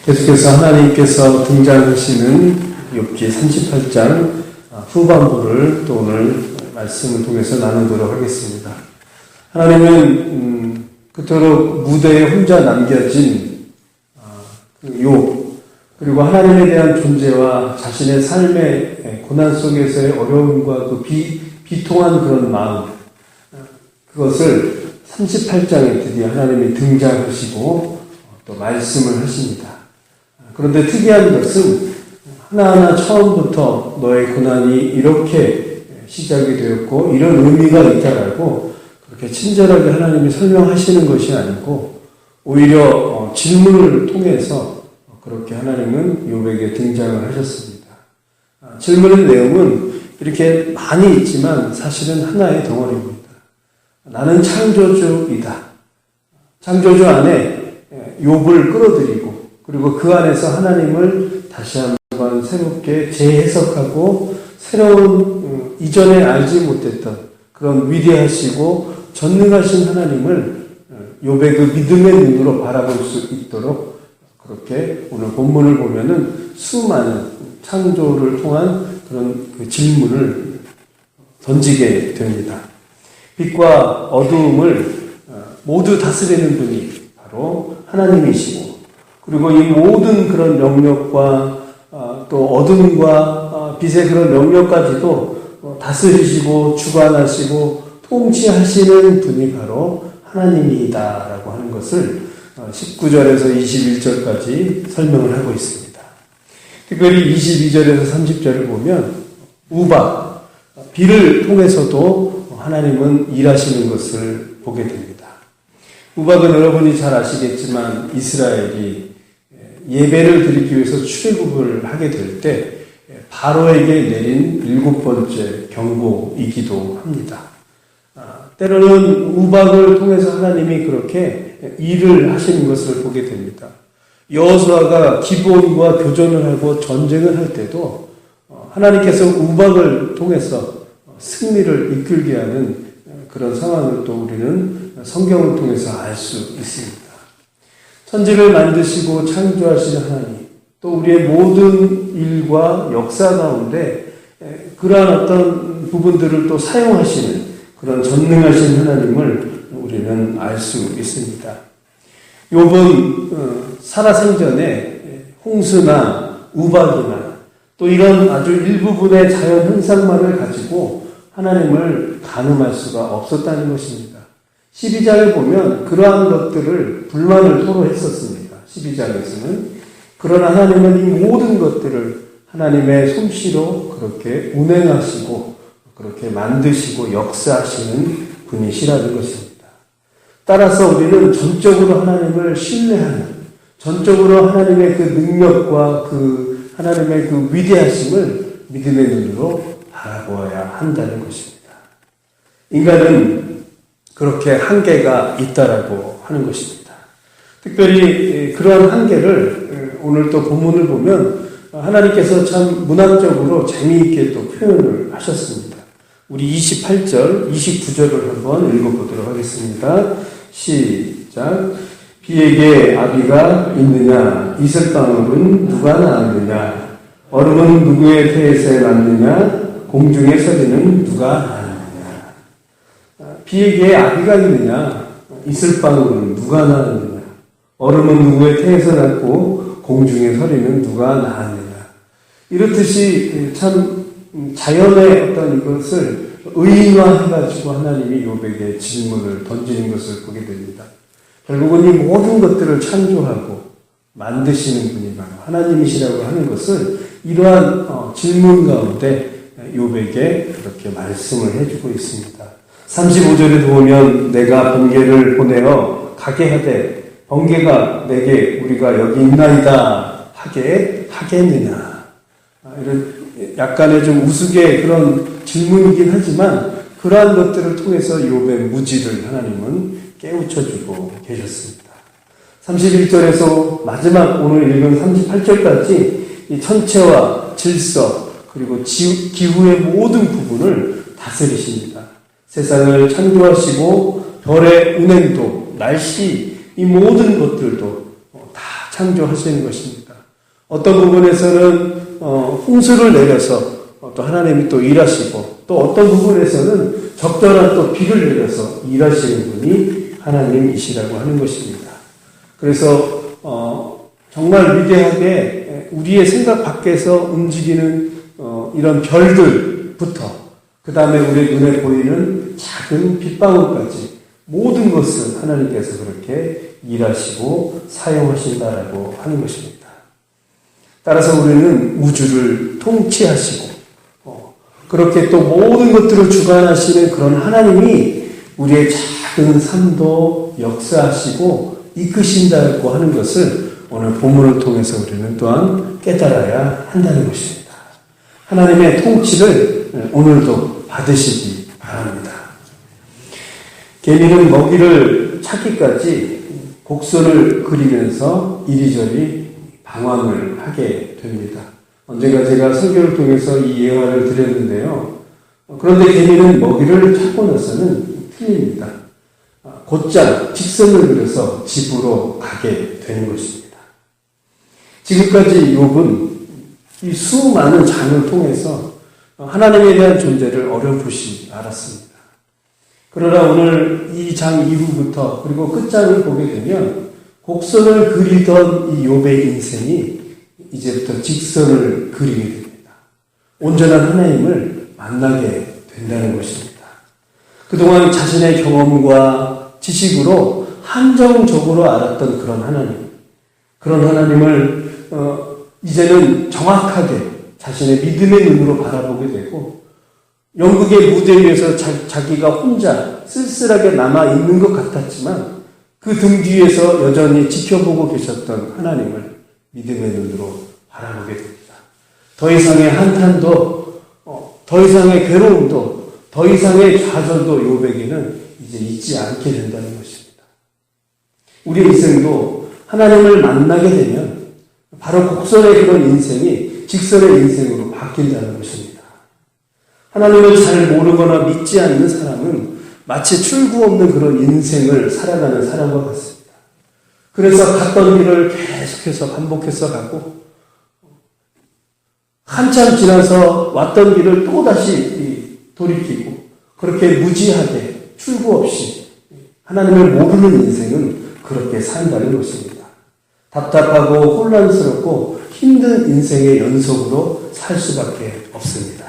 계속해서 하나님께서 등장하시는 욥기 38장 후반부를 또 오늘 말씀을 통해서 나누도록 하겠습니다. 하나님은 그토록 무대에 혼자 남겨진 욥, 그리고 하나님에 대한 존재와 자신의 삶의 고난 속에서의 어려움과 그 비통한 그런 마음, 그것을 38장에 드디어 하나님이 등장하시고 또 말씀을 하십니다. 그런데 특이한 것은 하나하나 처음부터 너의 고난이 이렇게 시작이 되었고 이런 의미가 있다라고 그렇게 친절하게 하나님이 설명하시는 것이 아니고 오히려 질문을 통해서 그렇게 하나님은 욥에게 등장을 하셨습니다. 질문의 내용은 이렇게 많이 있지만 사실은 하나의 덩어리입니다. 나는 창조주이다. 창조주 안에 욥을 끌어들이고 그리고 그 안에서 하나님을 다시 한번 새롭게 재해석하고 새로운 이전에 알지 못했던 그런 위대하시고 전능하신 하나님을 욥의 그 믿음의 눈으로 바라볼 수 있도록 그렇게 오늘 본문을 보면은 수많은 창조를 통한 그런 그 질문을 던지게 됩니다. 빛과 어두움을 모두 다스리는 분이 바로 하나님이시고 그리고 이 모든 그런 영역과 또 어둠과 빛의 그런 영역까지도 다스리시고 주관하시고 통치하시는 분이 바로 하나님이다라고 하는 것을 19절에서 21절까지 설명을 하고 있습니다. 특별히 22절에서 30절을 보면 우박, 비를 통해서도 하나님은 일하시는 것을 보게 됩니다. 우박은 여러분이 잘 아시겠지만 이스라엘이 예배를 드리기 위해서 출애굽을 하게 될 때 바로에게 내린 7번째 경고이기도 합니다. 때로는 우박을 통해서 하나님이 그렇게 일을 하시는 것을 보게 됩니다. 여호수아가 기브온과 교전을 하고 전쟁을 할 때도 하나님께서 우박을 통해서 승리를 이끌게 하는 그런 상황을 또 우리는 성경을 통해서 알 수 있습니다. 천지를 만드시고 창조하시는 하나님, 또 우리의 모든 일과 역사 가운데 그러한 어떤 부분들을 또 사용하시는 그런 전능하신 하나님을 우리는 알 수 있습니다. 욥은 살아생전에 홍수나 우박이나 또 이런 아주 일부분의 자연 현상만을 가지고 하나님을 가늠할 수가 없었다는 것입니다. 12장에 보면 그러한 것들을 불만을 토로했었습니다. 12장에서는. 그러나 하나님은 이 모든 것들을 하나님의 솜씨로 그렇게 운행하시고 그렇게 만드시고 역사하시는 분이시라는 것입니다. 따라서 우리는 전적으로 하나님을 신뢰하는, 전적으로 하나님의 그 능력과 그 하나님의 그 위대하심을 믿음의 눈으로 바라보아야 한다는 것입니다. 인간은 그렇게 한계가 있다라고 하는 것입니다. 특별히 그러한 한계를 오늘 또 본문을 보면 하나님께서 참 문학적으로 재미있게 또 표현을 하셨습니다. 우리 28절, 29절을 한번 읽어보도록 하겠습니다. 시작. 비에게 아비가 있느냐? 이슬방울은 누가 낳았느냐? 얼음은 누구의 태에서 났느냐? 공중의 서리는 누가 낳았느냐? 비에게 아비가 있느냐? 이슬방울은 누가 낳았느냐? 얼음은 누구의 태에서 났고 공중의 서리는 누가 낳았느냐? 이렇듯이 참 자연의 어떤 이것을 의인화해가지고 하나님이 욥에게 질문을 던지는 것을 보게 됩니다. 결국은 이 모든 것들을 창조하고 만드시는 분이 바로 하나님이시라고 하는 것을 이러한 질문 가운데 욥에게 그렇게 말씀을 해주고 있습니다. 35절에 보면 내가 번개를 보내어 가게 하되 번개가 내게 우리가 여기 있나이다 하게 하겠느냐. 이런 약간의 좀 우스개 그런 질문이긴 하지만 그러한 것들을 통해서 욥의 무지를 하나님은 깨우쳐주고 계셨습니다. 31절에서 마지막 오늘 읽은 38절까지 이 천체와 질서 그리고 기후의 모든 부분을 다스리십니다. 세상을 창조하시고 별의 운행도 날씨 이 모든 것들도 다 창조하시는 것입니다. 어떤 부분에서는 홍수를 내려서 또 하나님이 또 일하시고, 또 어떤 부분에서는 적절한 또 비를 내려서 일하시는 분이 하나님이시라고 하는 것입니다. 그래서 정말 위대하게 우리의 생각 밖에서 움직이는 이런 별들부터, 그 다음에 우리 눈에 보이는 작은 빗방울까지 모든 것은 하나님께서 그렇게 일하시고 사용하신다라고 하는 것입니다. 따라서 우리는 우주를 통치하시고 그렇게 또 모든 것들을 주관하시는 그런 하나님이 우리의 작은 삶도 역사하시고 이끄신다고 하는 것을 오늘 본문을 통해서 우리는 또한 깨달아야 한다는 것입니다. 하나님의 통치를 오늘도 받으시기 바랍니다. 개미는 먹이를 찾기까지 곡선을 그리면서 이리저리 방황을 하게 됩니다. 언젠가 제가 설교를 통해서 이 예화를 드렸는데요. 그런데 개미는 먹이를 찾고 나서는 틀립니다. 곧장 직선을 그려서 집으로 가게 되는 것입니다. 지금까지 욥은 이 수많은 장을 통해서 하나님에 대한 존재를 어렴풋이 알았습니다. 그러나 오늘 이 장 이후부터 그리고 끝장을 보게 되면 곡선을 그리던 이 욥의 인생이 이제부터 직선을 그리게 됩니다. 온전한 하나님을 만나게 된다는 것입니다. 그동안 자신의 경험과 지식으로 한정적으로 알았던 그런 하나님을 이제는 정확하게 자신의 믿음의 눈으로 바라보게 되고, 연극의 무대 위에서 자기가 혼자 쓸쓸하게 남아있는 것 같았지만 그 등 뒤에서 여전히 지켜보고 계셨던 하나님을 믿음의 눈으로 바라보게 됩니다. 더 이상의 한탄도, 더 이상의 괴로움도, 더 이상의 좌절도 욥에게는 이제 있지 않게 된다는 것입니다. 우리 인생도 하나님을 만나게 되면 바로 곡선의 그런 인생이 직선의 인생으로 바뀐다는 것입니다. 하나님을 잘 모르거나 믿지 않는 사람은 마치 출구 없는 그런 인생을 살아가는 사람과 같습니다. 그래서 갔던 길을 계속해서 반복해서 가고, 한참 지나서 왔던 길을 또다시 돌이키고, 그렇게 무지하게 출구 없이 하나님을 모르는 인생은 그렇게 산다는 것입니다. 답답하고 혼란스럽고 힘든 인생의 연속으로 살 수밖에 없습니다.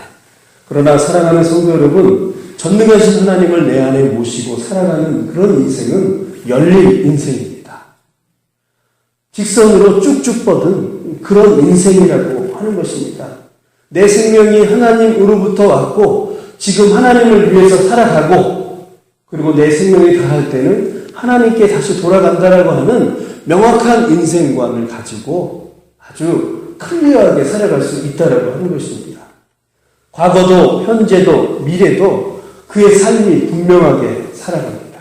그러나 사랑하는 성도 여러분, 전능하신 하나님을 내 안에 모시고 살아가는 그런 인생은 열린 인생입니다. 직선으로 쭉쭉 뻗은 그런 인생이라고 하는 것입니다. 내 생명이 하나님으로부터 왔고 지금 하나님을 위해서 살아가고, 그리고 내 생명이 다할 때는 하나님께 다시 돌아간다라고 하는 명확한 인생관을 가지고 아주 클리어하게 살아갈 수 있다라고 하는 것입니다. 과거도 현재도 미래도 그의 삶이 분명하게 살아갑니다.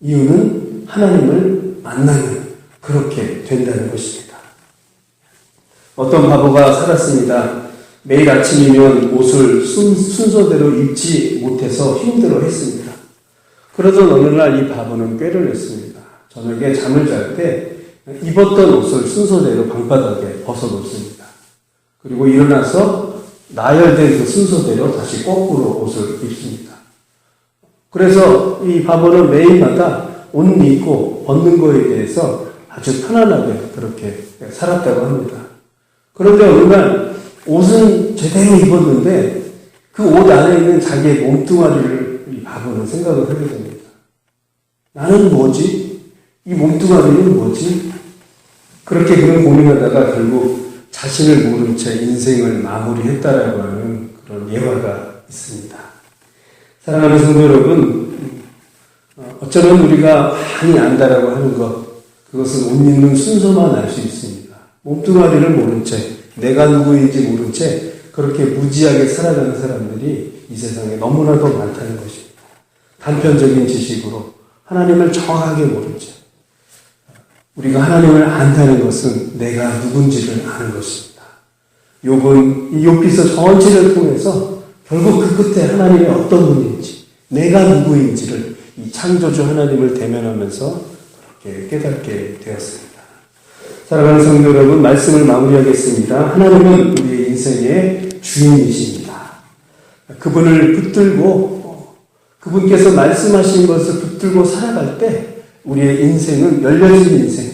이유는 하나님을 만나면 그렇게 된다는 것입니다. 어떤 바보가 살았습니다. 매일 아침이면 옷을 순서대로 입지 못해서 힘들어했습니다. 그러던 어느 날 이 바보는 꾀를 냈습니다. 저녁에 잠을 잘 때 입었던 옷을 순서대로 방바닥에 벗어놓습니다. 그리고 일어나서 나열된 그 순서대로 다시 거꾸로 옷을 입습니다. 그래서 이 바보는 매일마다 옷 입고 벗는 거에 대해서 아주 편안하게 그렇게 살았다고 합니다. 그런데 어느 날 옷은 제대로 입었는데 그 옷 안에 있는 자기의 몸뚱아리를 이 바보는 생각을 하게 됩니다. 나는 뭐지? 이 몸뚱아리는 뭐지? 그렇게 그런 고민하다가 결국 자신을 모른 채 인생을 마무리했다라고 하는 그런 예화가 있습니다. 사랑하는 성도 여러분, 어쩌면 우리가 많이 안다라고 하는 것, 그것은 옷 입는 순서만 알 수 있습니다. 몸뚱아리를 모른 채, 내가 누구인지 모른 채 그렇게 무지하게 살아가는 사람들이 이 세상에 너무나도 많다는 것입니다. 단편적인 지식으로 하나님을 정확하게 모른 채. 우리가 하나님을 안다는 것은 내가 누군지를 아는 것입니다. 욥은 이 욥기서 전체를 통해서 결국 그 끝에 하나님이 어떤 분인지, 내가 누구인지를 이 창조주 하나님을 대면하면서 이렇게 깨닫게 되었습니다. 사랑하는 성도 여러분, 말씀을 마무리하겠습니다. 하나님은 우리의 인생의 주인이십니다. 그분을 붙들고 그분께서 말씀하신 것을 붙들고 살아갈 때 우리의 인생은 열려진 인생,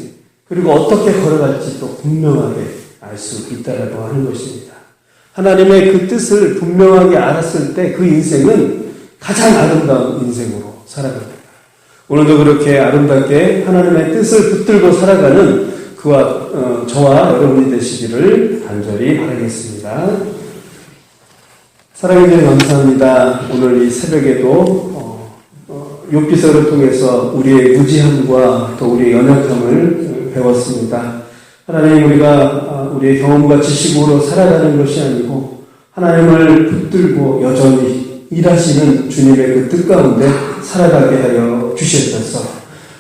그리고 어떻게 걸어갈지도 분명하게 알 수 있다라고 하는 것입니다. 하나님의 그 뜻을 분명하게 알았을 때 그 인생은 가장 아름다운 인생으로 살아갑니다. 오늘도 그렇게 아름답게 하나님의 뜻을 붙들고 살아가는 그와 저와 여러분이 되시기를 간절히 바라겠습니다. 사랑해 주님 감사합니다. 오늘 이 새벽에도 욥기서를 통해서 우리의 무지함과 또 우리의 연약함을 배웠습니다. 하나님, 우리가 우리의 경험과 지식으로 살아가는 것이 아니고 하나님을 붙들고 여전히 일하시는 주님의 그 뜻 가운데 살아가게 하여 주시옵소서.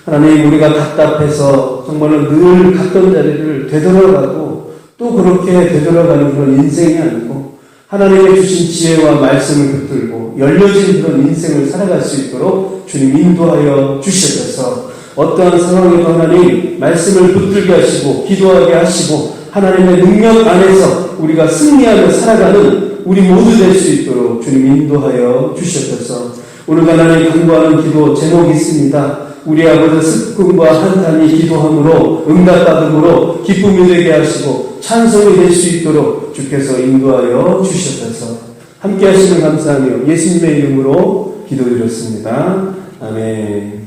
하나님, 우리가 답답해서 정말로 늘 갔던 자리를 되돌아가고 또 그렇게 되돌아가는 그런 인생이 아니고 하나님의 주신 지혜와 말씀을 붙들고 열려진 그런 인생을 살아갈 수 있도록 주님 인도하여 주시옵소서. 어떠한 상황에도 하나님 말씀을 붙들게 하시고 기도하게 하시고 하나님의 능력 안에서 우리가 승리하며 살아가는 우리 모두 될 수 있도록 주님 인도하여 주시옵소서. 오늘 하나님 간구하는 기도 제목이 있습니다. 우리 아버지 슬픔과 한탄이 기도함으로 응답받음으로 기쁨이 되게 하시고 찬송이 될 수 있도록 주께서 인도하여 주시옵소서. 함께 하시면 감사하며 예수님의 이름으로 기도드렸습니다. 아멘.